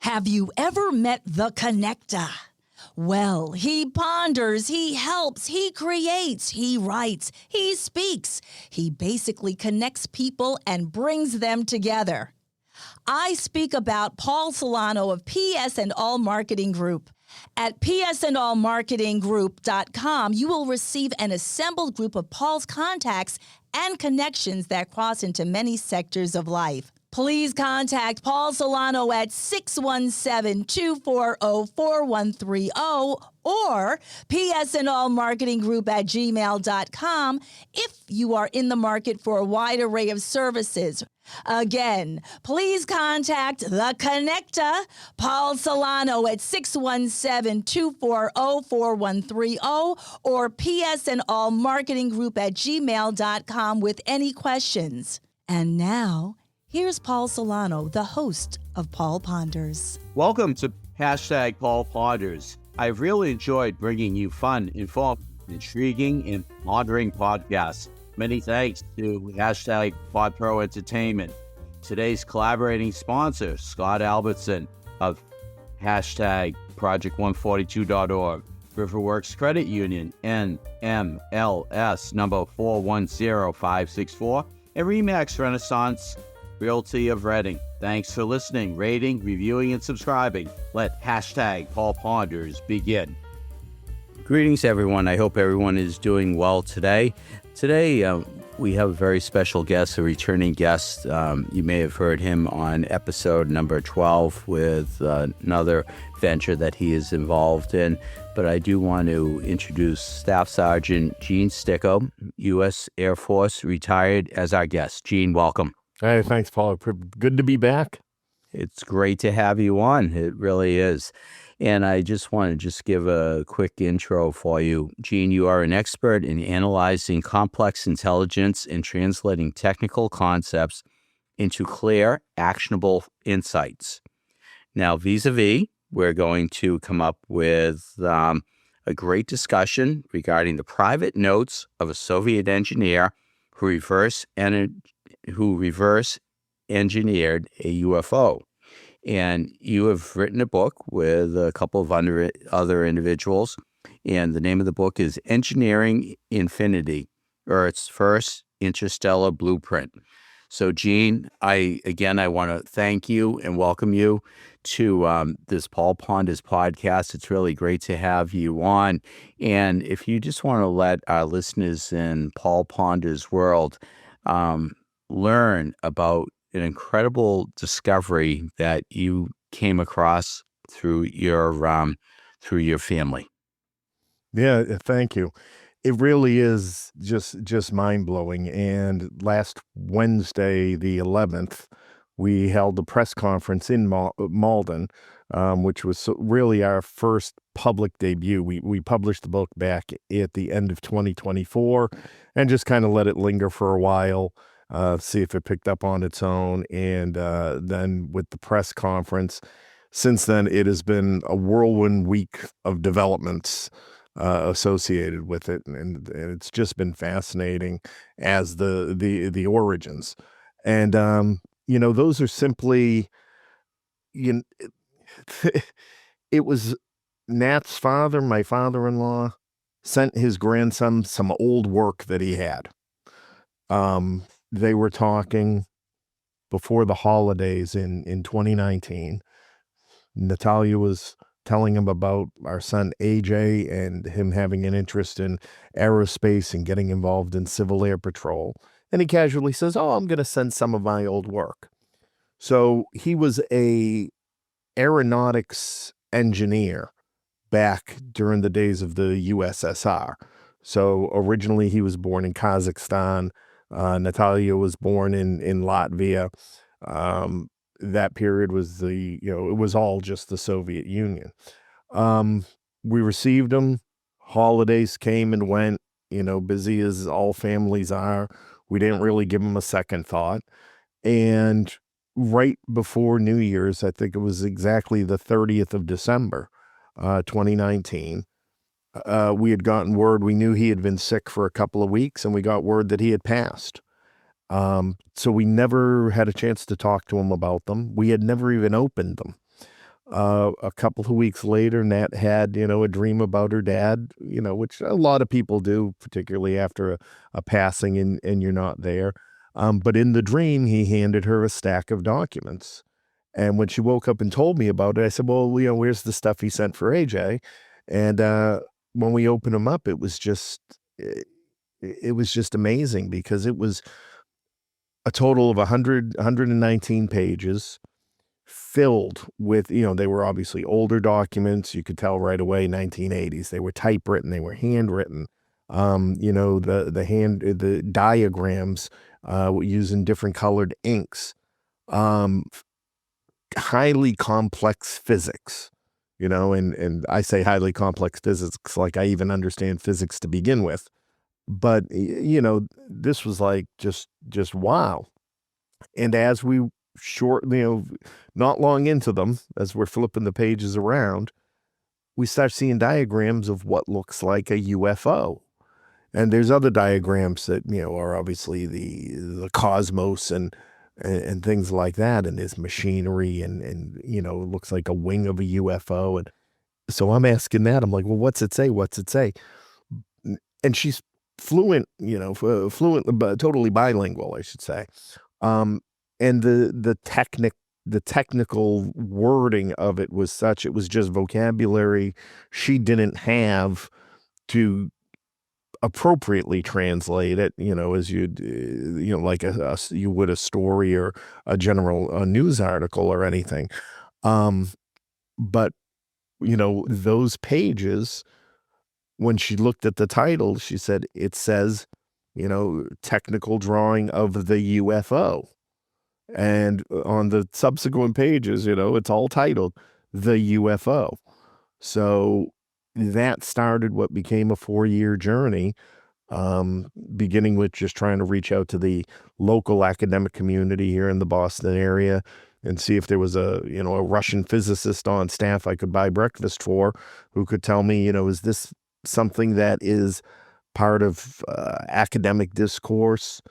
Have you ever met the connector? Well, he ponders, he helps, he creates, he writes, he speaks. He basically connects people and brings them together. I speak about Paul Solano of PS and All Marketing Group. At psandallmarketinggroup.com, you will receive an assembled group of Paul's contacts and connections that cross into many sectors of life. Please contact Paul Solano at 617-240-4130 or psandallmarketinggroup@gmail.com if you are in the market for a wide array of services. Again, please contact The Connector, Paul Solano at 617-240-4130 or psandallmarketinggroup@gmail.com with any questions. And now, here's Paul Solano, the host of Paul Ponders. Welcome to Hashtag Paul Ponders. I've really enjoyed bringing you fun, informed, intriguing, and pondering podcasts. Many thanks to Hashtag PodPro Entertainment. Today's collaborating sponsor, Scott Albertson of Hashtag Project142.org, Riverworks Credit Union, NMLS number 410564, and Remax Renaissance Realty of Reading. Thanks for listening, rating, reviewing, and subscribing. Let Hashtag Paul Ponders begin. Greetings, everyone. I hope everyone is doing well today. Today, we have a very special guest, a returning guest. You may have heard him on episode number 12 with another venture that he is involved in. But I do want to introduce Staff Sergeant Gene Sticco, U.S. Air Force, retired, as our guest. Gene, welcome. Hey, thanks, Paul. Good to be back. It's great to have you on. It really is. And I just want to give a quick intro for you. Gene, you are an expert in analyzing complex intelligence and translating technical concepts into clear, actionable insights. Now, vis-a-vis, we're going to come up with a great discussion regarding the private notes of a Soviet engineer who reverse engineered a UFO. And you have written a book with a couple of other individuals, and the name of the book is Engineering Infinity, Earth's First Interstellar Blueprint. So, Gene, I want to thank you and welcome you to this Paul Ponders podcast. It's really great to have you on. And if you just want to let our listeners in Paul Ponders' world learn about an incredible discovery that you came across through your family. Yeah, thank you. It really is just mind-blowing. And last Wednesday, the 11th, we held a press conference in Malden, which was really our first public debut. We published the book back at the end of 2024 and just kind of let it linger for a while. See if it picked up on its own. And then with the press conference, since then, it has been a whirlwind week of developments associated with it. And it's just been fascinating as the origins. And, those are simply, it was Nat's father, my father-in-law, sent his grandson some old work that he had. They were talking before the holidays in 2019. Natalja was telling him about our son AJ and him having an interest in aerospace and getting involved in Civil Air Patrol. And he casually says, I'm going to send some of my old work. So he was a aeronautics engineer back during the days of the USSR. So originally he was born in Kazakhstan. Natalja was born in Latvia. That period was it was all just the Soviet Union. We received him. Holidays came and went, busy as all families are. We didn't really give him a second thought. And right before New Year's, I think it was exactly the 30th of December, 2019, we had gotten word. We knew he had been sick for a couple of weeks, and we got word that he had passed. So we never had a chance to talk to him about them. We had never even opened them. A couple of weeks later, Nat had, a dream about her dad, which a lot of people do, particularly after a passing and you're not there. But in the dream, he handed her a stack of documents. And when she woke up and told me about it, I said, well, where's the stuff he sent for AJ? And when we opened them up, it was just amazing because it was a total of 119 pages filled with, they were obviously older documents. You could tell right away, 1980s. They were typewritten, they were handwritten. The diagrams using different colored inks. Highly complex physics, and I say highly complex physics like I even understand physics to begin with. But, this was like just wow. And as we not long into them, as we're flipping the pages around, we start seeing diagrams of what looks like a UFO. And there's other diagrams that, are obviously the cosmos and things like that. And there's machinery and it looks like a wing of a UFO. And so I'm asking that, I'm like, well, what's it say? What's it say? And she's fluent, but totally bilingual, I should say. And the technical wording of it was such, it was just vocabulary she didn't have to appropriately translate it, as you'd, like you would a story or a general news article or anything. But, those pages, when she looked at the title, she said, it says, technical drawing of the UFO. And on the subsequent pages, it's all titled The UFO. So that started what became a 4-year journey, beginning with just trying to reach out to the local academic community here in the Boston area and see if there was a Russian physicist on staff I could buy breakfast for who could tell me, is this something that is part of academic discourse?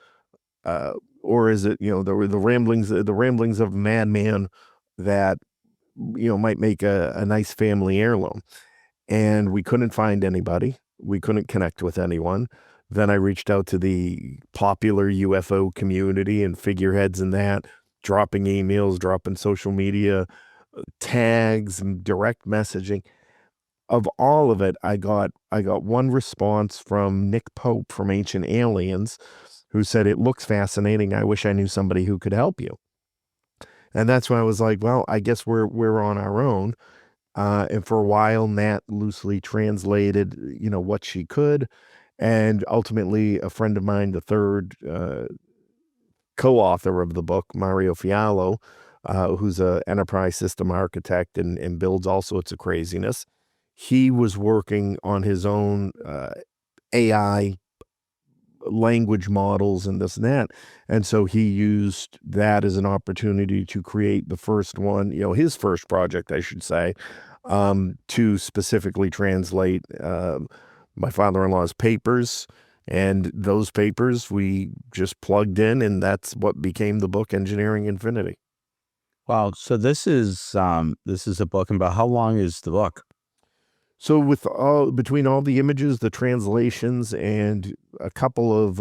Or is it, the ramblings of a madman that, might make a nice family heirloom? And we couldn't find anybody. We couldn't connect with anyone. Then I reached out to the popular UFO community and figureheads in that, dropping emails, dropping social media tags and direct messaging. Of all of it, I got one response from Nick Pope from Ancient Aliens, who said, it looks fascinating. I wish I knew somebody who could help you. And that's when I was like, well, I guess we're on our own. And for a while, Nat loosely translated, what she could. And ultimately, a friend of mine, the third co-author of the book, Mario Fiallo, who's an enterprise system architect and builds all sorts of craziness, he was working on his own AI language models and this and that. And so he used that as an opportunity to create the first one, his first project, I should say, to specifically translate my father-in-law's papers. And those papers we just plugged in, and that's what became the book Engineering Infinity. Wow. So this is a book. And about how long is the book? So between all the images, the translations, and a couple of,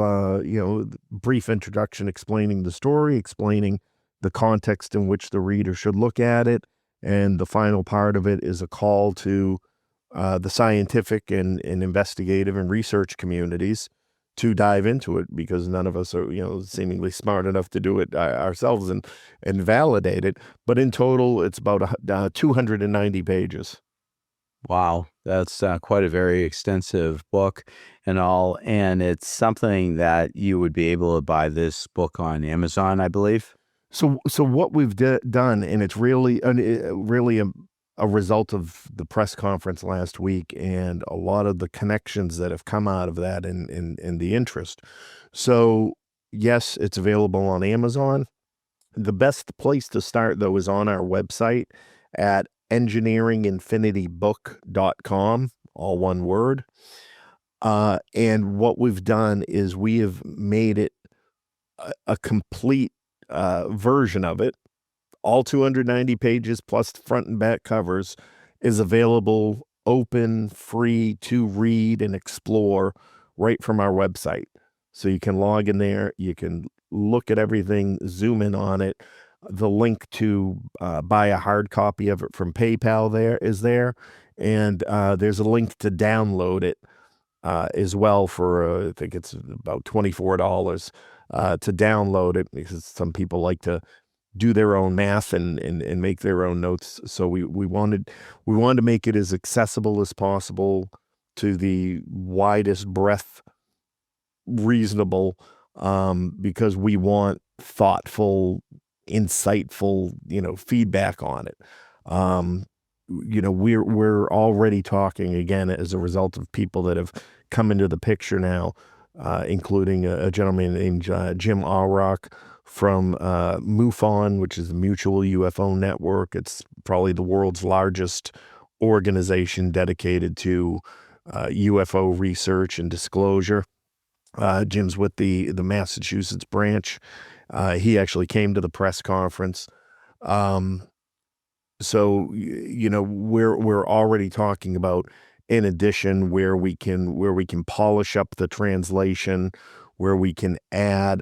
brief introduction explaining the story, explaining the context in which the reader should look at it, and the final part of it is a call to the scientific and investigative and research communities to dive into it, because none of us are, seemingly smart enough to do it ourselves and validate it. But in total, it's about 290 pages. Wow, that's quite a very extensive book and all. And it's something that you would be able to buy this book on Amazon, I believe. So what we've done, and it's really a result of the press conference last week and a lot of the connections that have come out of that and the interest. So yes, it's available on Amazon. The best place to start, though, is on our website at engineeringinfinitybook.com, all one word. And what we've done is we have made it a complete version of it all 290 pages plus front and back covers, is available open, free to read and explore right from our website. So you can log in there, you can look at everything, zoom in on it. The link to buy a hard copy of it from PayPal there is there, and there's a link to download it as well for I think it's about $24 to download it, because some people like to do their own math and make their own notes. So we wanted to make it as accessible as possible to the widest breadth reasonable, because we want thoughtful, insightful, feedback on it. We're already talking again as a result of people that have come into the picture now, including a gentleman named Jim Auroch from MUFON, which is the Mutual UFO Network. It's probably the world's largest organization dedicated to UFO research and disclosure. Jim's with the Massachusetts branch. He actually came to the press conference. So we're already talking about, in addition, where we can polish up the translation, where we can add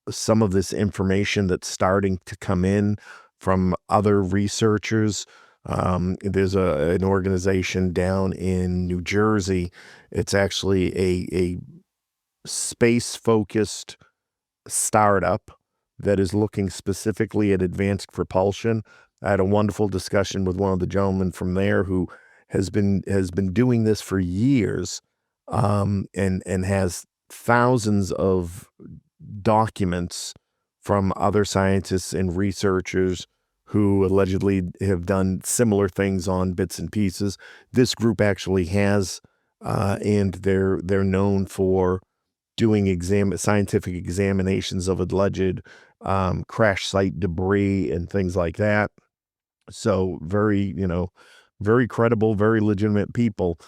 some of this information that's starting to come in from other researchers. There's an organization down in New Jersey. It's actually a space-focused startup that is looking specifically at advanced propulsion. I had a wonderful discussion with one of the gentlemen from there who has been doing this for years, and has thousands of documents from other scientists and researchers who allegedly have done similar things on bits and pieces. This group actually has, and they're known for doing scientific examinations of alleged crash site debris and things like that. So very credible, very legitimate people.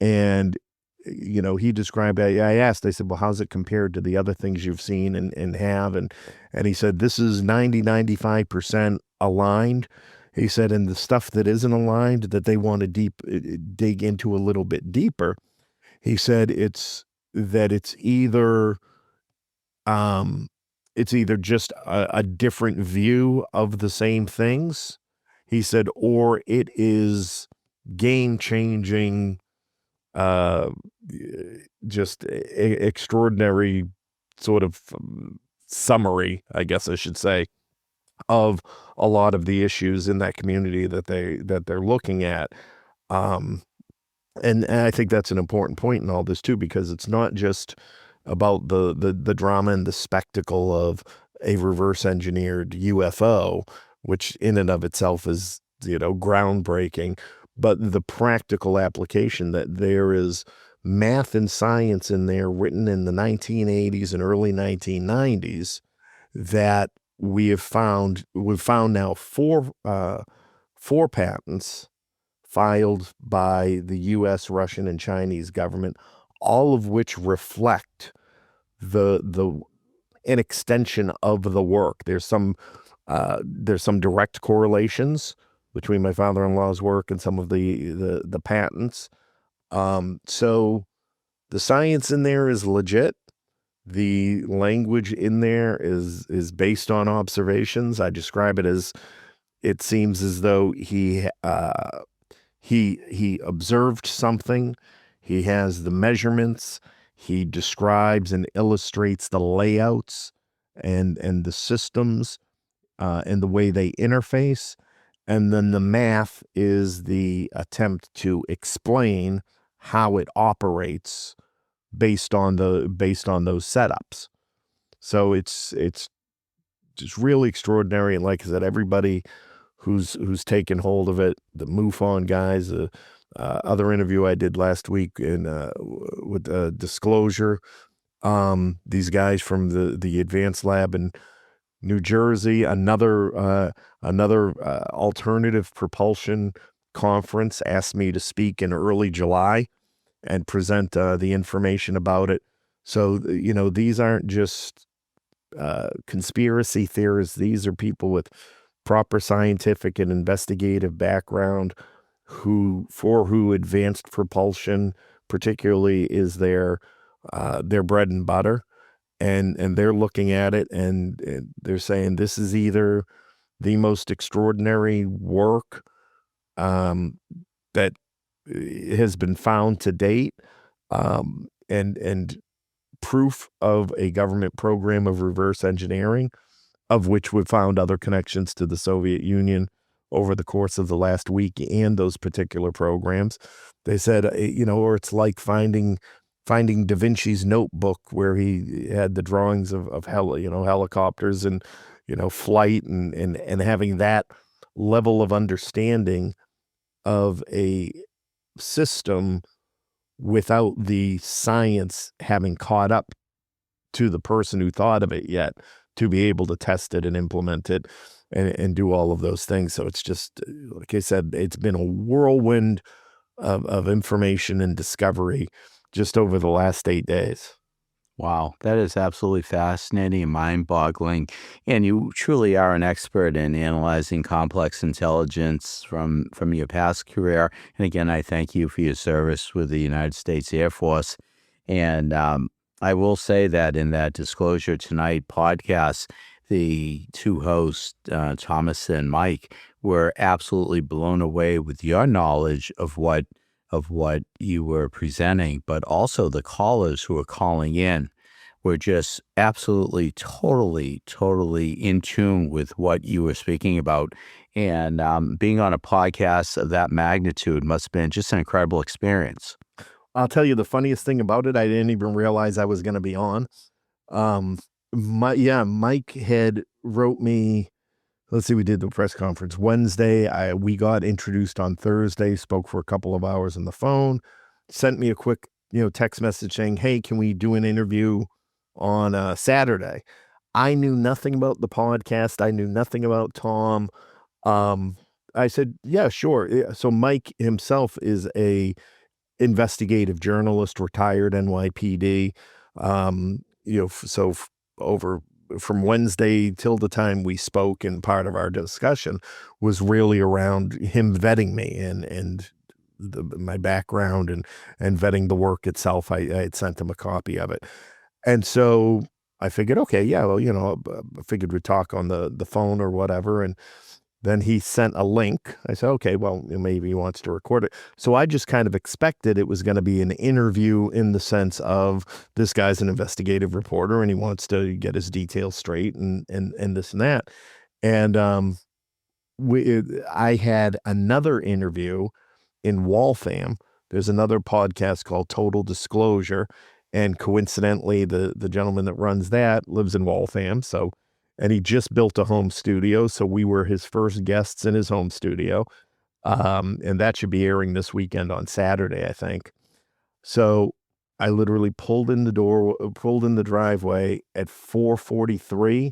And, he described, I asked, I said, well, how's it compared to the other things you've seen and have? And he said, this is 95% aligned. He said, and the stuff that isn't aligned that they want to dig into a little bit deeper, he said it's either just a different view of the same things, he said, or it is game-changing, just extraordinary sort of summary, I guess I should say, of a lot of the issues in that community that they're looking at. And I think that's an important point in all this too, because it's not just about the drama and the spectacle of a reverse engineered UFO, which in and of itself is, groundbreaking, but the practical application that there is math and science in there written in the 1980s and early 1990s that we've found now four patents filed by the U.S., Russian, and Chinese government, all of which reflect an extension of the work. There's some direct correlations between my father-in-law's work and some of the patents. So the science in there is legit. The language in there is based on observations. I describe it as, it seems as though he observed something. He has the measurements. He describes and illustrates the layouts and the systems and the way they interface. And then the math is the attempt to explain how it operates based on those setups. So it's just really extraordinary. And like I said, everybody who's taken hold of it, the MUFON guys, the other interview I did last week with Disclosure, these guys from the Advanced Lab in New Jersey, another alternative propulsion conference asked me to speak in early July and present the information about it. So, these aren't just conspiracy theorists. These are people with proper scientific and investigative background, who advanced propulsion particularly is their bread and butter, and they're looking at it and they're saying this is either the most extraordinary work that has been found to date, and proof of a government program of reverse engineering, of which we've found other connections to the Soviet Union over the course of the last week and those particular programs. They said, or it's like finding Da Vinci's notebook where he had the drawings of helicopters and, flight and having that level of understanding of a system without the science having caught up to the person who thought of it yet, to be able to test it and implement it and do all of those things. So it's just, like I said, it's been a whirlwind of information and discovery just over the last 8 days. Wow, that is absolutely fascinating and mind-boggling. And you truly are an expert in analyzing complex intelligence from your past career. And again, I thank you for your service with the United States Air Force. And I will say that in that Disclosure Tonight podcast, the two hosts, Thomas and Mike, were absolutely blown away with your knowledge of what you were presenting, but also the callers who were calling in were just absolutely, totally in tune with what you were speaking about. And being on a podcast of that magnitude must have been just an incredible experience. I'll tell you the funniest thing about it, I didn't even realize I was going to be on. Mike had wrote me. Let's see, we did the press conference Wednesday. We got introduced on Thursday, spoke for a couple of hours on the phone, sent me a quick, text message saying, hey, can we do an interview on Saturday? I knew nothing about the podcast. I knew nothing about Tom. I said, yeah, sure. So Mike himself is a investigative journalist, retired NYPD. Over from Wednesday till the time we spoke, and part of our discussion was really around him vetting me and my background and vetting the work itself. I had sent him a copy of it. And so I figured, okay, yeah, well, I figured we'd talk on the phone or whatever. And then he sent a link. I said, okay, well, maybe he wants to record it. So I just kind of expected it was going to be an interview in the sense of this guy's an investigative reporter and he wants to get his details straight and this and that. And I had another interview in Waltham. There's another podcast called Total Disclosure. And coincidentally, the gentleman that runs that lives in Waltham. And he just built a home studio. So we were his first guests in his home studio. And that should be airing this weekend on Saturday, I think. So I literally pulled in the driveway at 4:43,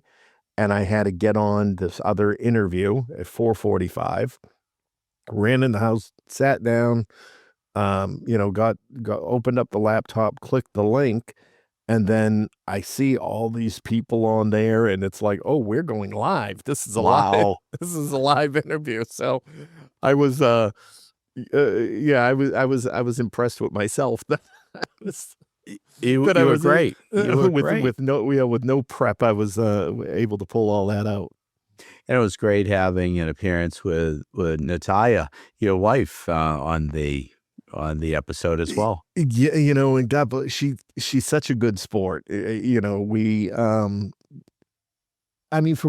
and I had to get on this other interview at 4:45. Ran in the house, sat down, got opened up the laptop, clicked the link, and then I see all these people on there, and it's like, oh, we're going live. This is a Wow. this is a live interview. So I was, I was impressed with myself. You were great. You were great. With no prep, I was able to pull all that out. And it was great having an appearance with Natalja, your wife, on the episode as well. Yeah, and God bless, she's such a good sport. For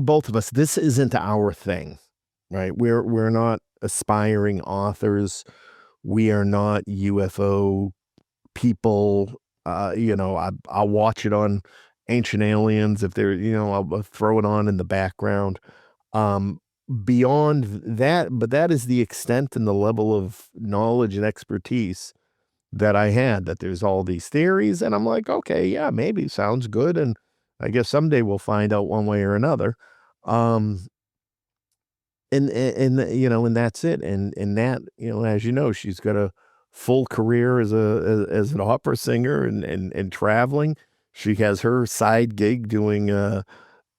both of us, this isn't our thing, right? We're not aspiring authors. We are not UFO people. I'll watch it on Ancient Aliens if they're, I'll throw it on in the background. Beyond that, but that is the extent and the level of knowledge and expertise that I had, that there's all these theories, and I'm like, okay, yeah, maybe sounds good. And I guess someday we'll find out one way or another. And that's it. And Nat, as you know, she's got a full career as an opera singer and traveling. She has her side gig doing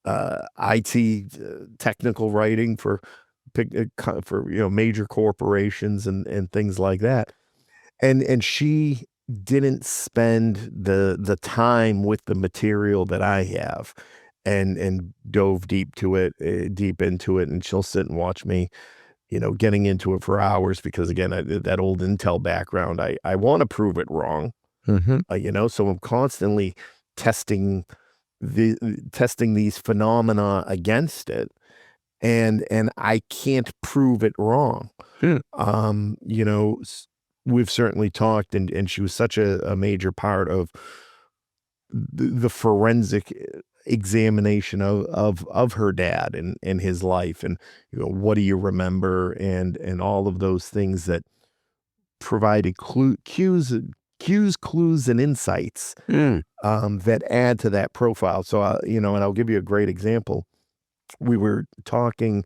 IT technical writing for major corporations and things like that. And she didn't spend the time with the material that I have and dove deep into it. And she'll sit and watch me, getting into it for hours because, again, that old Intel background, I want to prove it wrong, so I'm constantly testing testing these phenomena against it, and I can't prove it wrong. Hmm. We've certainly talked, and she was such a major part of the forensic examination of her dad and his life, and what do you remember, and all of those things that provided cues, clues, and insights Hmm. that add to that profile. So, and I'll give you a great example. We were talking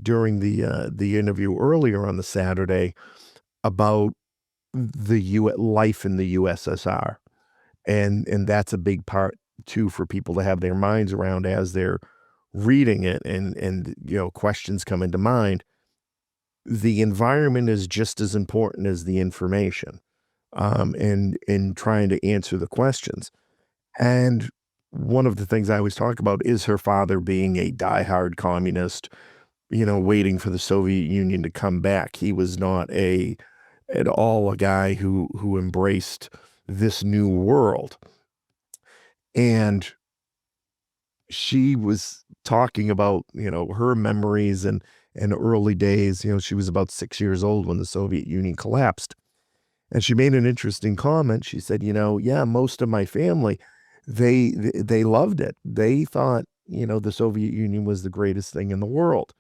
during the interview earlier on the Saturday about life in the USSR, and that's a big part too for people to have their minds around as they're reading it, and questions come into mind. The environment is just as important as the information, and in trying to answer the questions. And one of the things I always talk about is her father being a diehard communist, waiting for the Soviet Union to come back. He was not at all a guy who embraced this new world. And she was talking about, her memories and early days. She was about 6 years old when the Soviet Union collapsed. And she made an interesting comment. She said, yeah, most of my family, they loved it. They thought, the Soviet Union was the greatest thing in the world.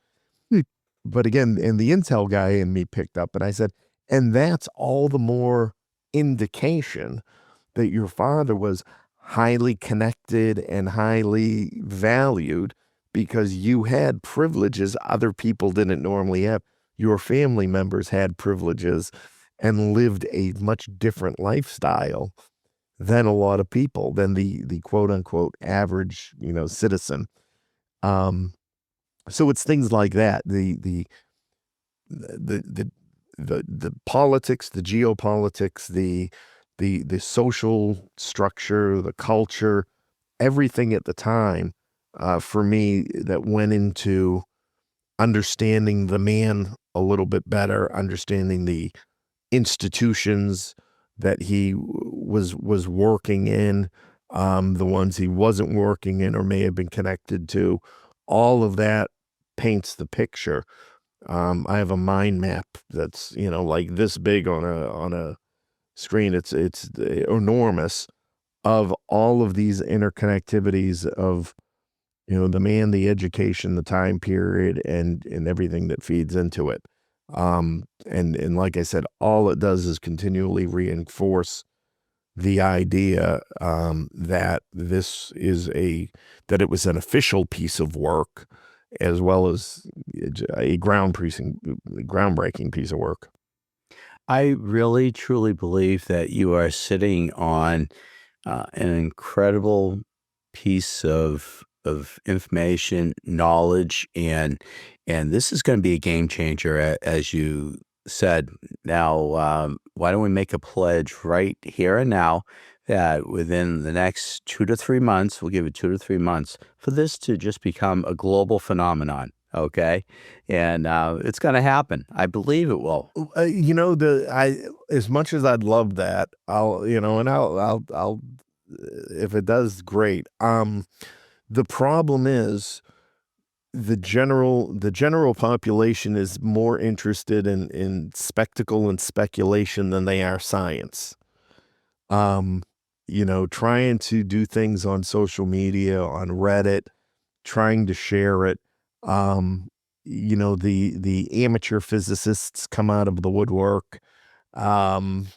Hmm. But again, and the Intel guy in me picked up, and I said, and that's all the more indication that your father was highly connected and highly valued because you had privileges other people didn't normally have. Your family members had privileges and lived a much different lifestyle than a lot of people, than the quote unquote average, citizen. So it's things like that. The the politics, the geopolitics, the social structure, the culture, everything at the time, for me, that went into understanding the man a little bit better, understanding the institutions that he was working in, the ones he wasn't working in or may have been connected to. All of that paints the picture. I have a mind map that's, like this big on a screen. It's enormous, of all of these interconnectivities of, the man, the education, the time period, and everything that feeds into it. And like I said, all it does is continually reinforce the idea, that that it was an official piece of work, as well as a groundbreaking piece of work. I really truly believe that you are sitting on an incredible piece of information, knowledge, and this is going to be a game changer, as you said. Now, why don't we make a pledge right here and now that within the next 2 to 3 months, we'll give it 2 to 3 months for this to just become a global phenomenon. Okay, and it's going to happen. I believe it will. As much as I'd love that, I'll if it does, great. The problem is the general population is more interested in spectacle and speculation than they are science. Trying to do things on social media, on Reddit, trying to share it. The amateur physicists come out of the woodwork, um,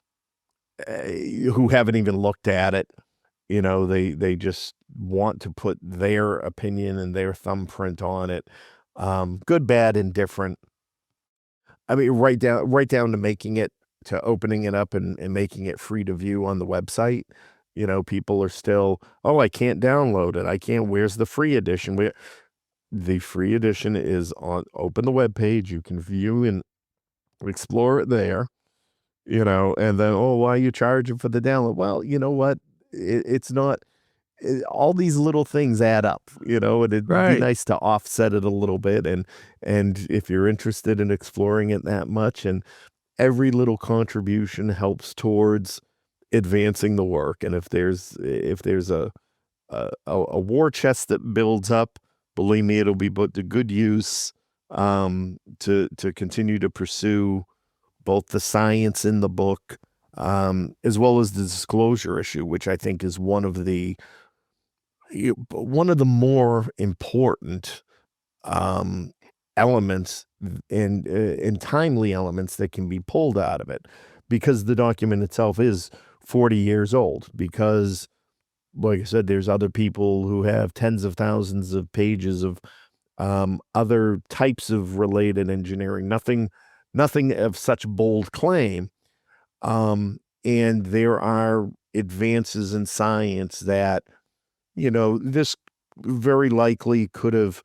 who haven't even looked at it. They just want to put their opinion and their thumbprint on it. Good, bad, indifferent. I mean, right down to opening it up and making it free to view on the website. People are still, oh, I can't download it. I can't. Where's the free edition? The free edition is on, open the web page. You can view and explore it there, and then, oh, why are you charging for the download? Well, you know what? It's not, all these little things add up, and it'd be Right. nice to offset it a little bit. And if you're interested in exploring it that much, and every little contribution helps towards advancing the work. And if there's a war chest that builds up, believe me, it'll be put to good use, to continue to pursue both the science in the book, as well as the disclosure issue, which I think is one of the more important elements and timely elements that can be pulled out of it, because the document itself is 40 years old. Because, like I said, there's other people who have tens of thousands of pages of other types of related engineering, nothing of such bold claim. And there are advances in science that, this very likely could have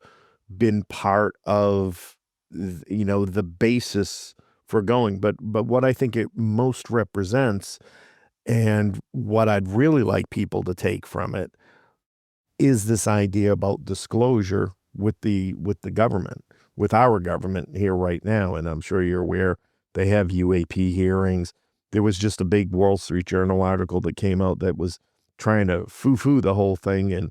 been part of, the basis for going. But what I think it most represents, and what I'd really like people to take from it, is this idea about disclosure with the government, with our government here right now. And I'm sure you're aware they have UAP hearings. There was just a big Wall Street Journal article that came out that was trying to foo-foo the whole thing, and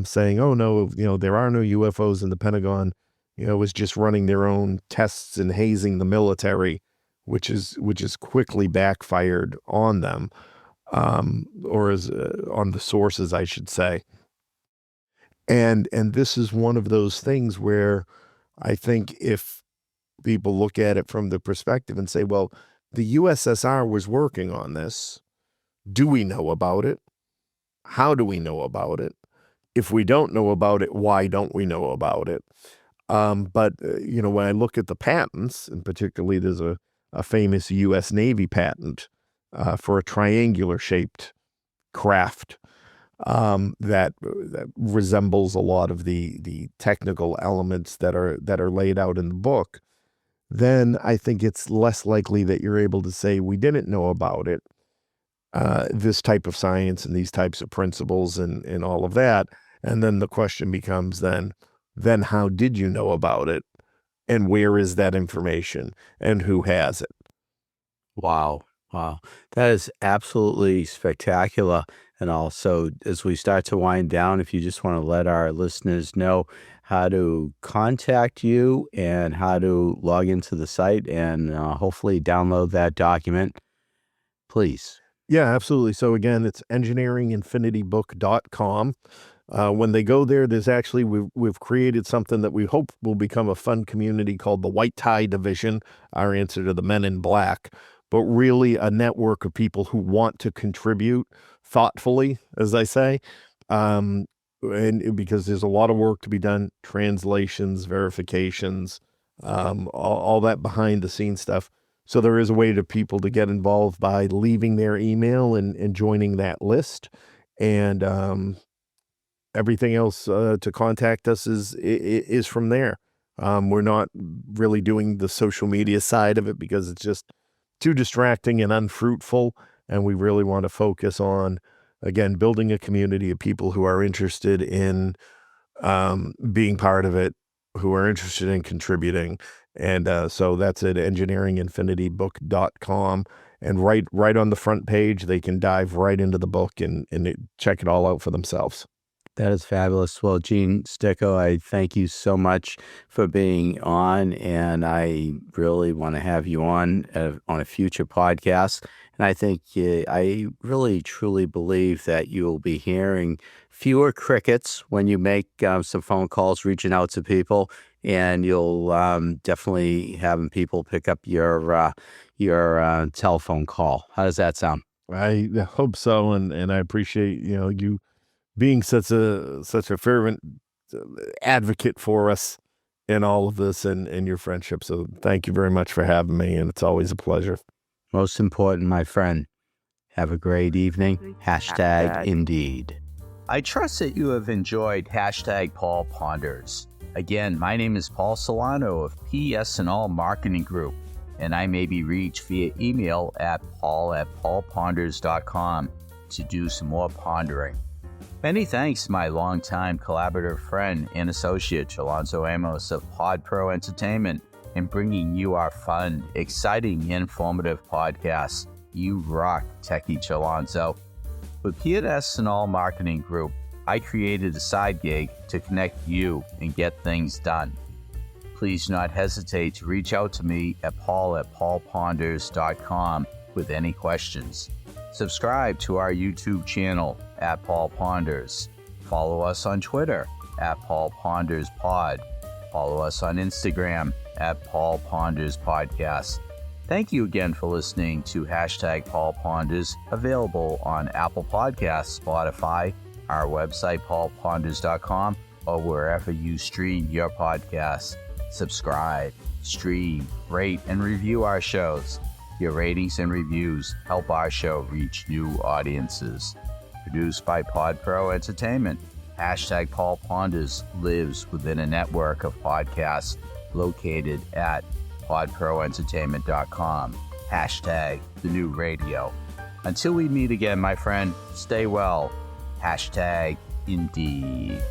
saying, oh no, there are no UFOs, in the Pentagon, was just running their own tests and hazing the military, which is quickly backfired on them, or as on the sources, I should say. And this is one of those things where I think if people look at it from the perspective and say, well, the USSR was working on this. Do we know about it? How do we know about it? If we don't know about it, why don't we know about it? But when I look at the patents, and particularly there's a famous U.S. Navy patent for a triangular-shaped craft that resembles a lot of the technical elements that are laid out in the book, then I think it's less likely that you're able to say we didn't know about it, this type of science and these types of principles and all of that. And then the question becomes then how did you know about it, and where is that information, and who has it? Wow. Wow. That is absolutely spectacular. And also, as we start to wind down, if you just want to let our listeners know how to contact you and how to log into the site and hopefully download that document, please. Yeah, absolutely. So again, it's engineeringinfinitybook.com. When they go there, there's actually, we've created something that we hope will become a fun community called the White Tie Division, our answer to the Men in Black, but really a network of people who want to contribute thoughtfully, as I say, and because there's a lot of work to be done, translations, verifications, all that behind the scenes stuff. So there is a way to people to get involved by leaving their email and joining that list. And everything else to contact us is from there. We're not really doing the social media side of it because it's just too distracting and unfruitful. And we really want to focus on, again, building a community of people who are interested in being part of it, who are interested in contributing. And so that's at engineeringinfinitybook.com. And right on the front page, they can dive right into the book and check it all out for themselves. That is fabulous. Well, Gene Sticco, I thank you so much for being on, and I really want to have you on a future podcast. And I think I really, truly believe that you will be hearing fewer crickets when you make some phone calls, reaching out to people, and you'll definitely having people pick up your telephone call. How does that sound? I hope so, and I appreciate you being such a fervent advocate for us in all of this and your friendship. So thank you very much for having me, and it's always a pleasure. Most important, my friend, Have a great evening. Hashtag indeed. I trust that you have enjoyed Hashtag Paul Ponders. Again, my name is Paul Solano of PS&All Marketing Group, and I may be reached via email at paul@paulponders.com to do some more pondering. Many thanks to my longtime collaborative friend and associate, Chalonzo Amos of Pod Pro Entertainment, in bringing you our fun, exciting, informative podcasts. You rock, Techie Chalonzo. With PS&All Marketing Group, I created a side gig to connect you and get things done. Please do not hesitate to reach out to me at paul@paulponders.com with any questions. Subscribe to our YouTube channel at Paul Ponders. Follow us on Twitter at Paul Ponders Pod. Follow us on Instagram at Paul Ponders Podcast. Thank you again for listening to Hashtag Paul Ponders, available on Apple Podcasts, Spotify, our website, paulponders.com, or wherever you stream your podcasts. Subscribe, stream, rate, and review our shows. Your ratings and reviews help our show reach new audiences. Produced by Pod Pro Entertainment, Hashtag Paul Ponders lives within a network of podcasts located at podproentertainment.com. Hashtag the new radio. Until we meet again, my friend, stay well. Hashtag indeed.